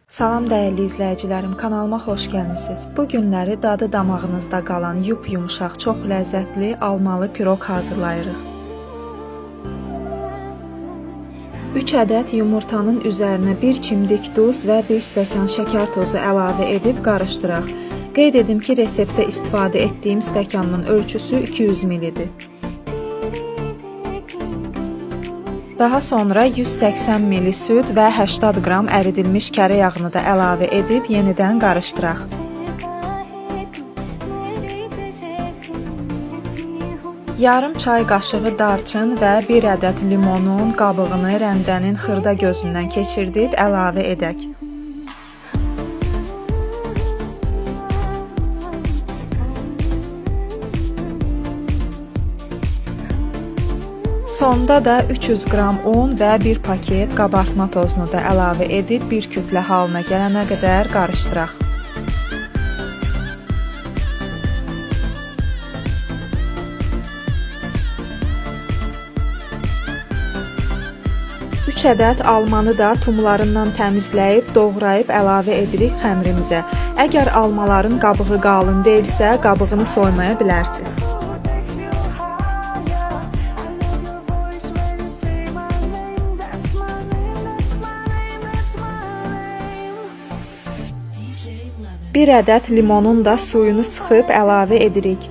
Salam dəyərli izləyicilərim, kanalıma xoş gəlmisiniz. Bu günləri dadı damağınızda qalan yumuşaq, çox ləzzətli almalı piroq hazırlayırıq. 3 ədəd yumurtanın üzərinə 1 çimdik duz və 1 stəkan şəkər tozu əlavə edib qarışdıraq. Qeyd edim ki, reseptdə istifadə etdiyim stəkanın ölçüsü 200 ml-dir. Daha sonra 180 ml süd və 80 qram əridilmiş kərə yağını da əlavə edib yenidən qarışdıraq. Yarım çay qaşığı darçın və 1 ədəd limonun qabığını rəndənin xırda gözündən keçirdib əlavə edək. Sonda da 300 qram un və 1 paket qabartma tozunu da əlavə edib bir kütlə halına gələnə qədər qarışdıraq. Üç ədəd almanı da tumlarından təmizləyib, doğrayıb əlavə edirik xəmirimizə. Əgər almaların qabığı qalın deyilsə, qabığını soymaya bilərsiniz. Bir ədəd limonun da suyunu sıxıb əlavə edirik.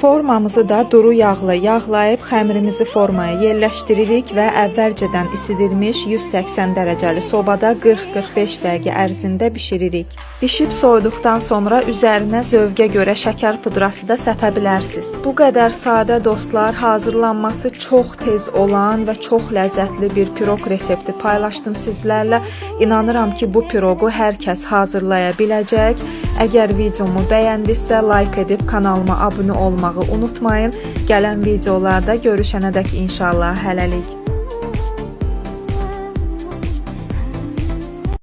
Formamızı da duru yağla yağlayıb xəmirimizi formaya yerləşdiririk və əvvəlcədən isidilmiş 180 dərəcəli sobada 40-45 dəqiqə ərzində bişiririk. Bişib soyduqdan sonra üzərinə zövqə görə şəkər pudrası da səpə bilərsiniz. Bu qədər sadə dostlar, hazırlanması çox tez olan və çox ləzzətli bir piroq resepti paylaşdım sizlərlə. İnanıram ki, bu piroqu hər kəs hazırlaya biləcək. Əgər videomu bəyəndinizsə, like edib kanalıma abunə olmağı unutmayın. Gələn videolarda görüşənədək inşallah hələlik.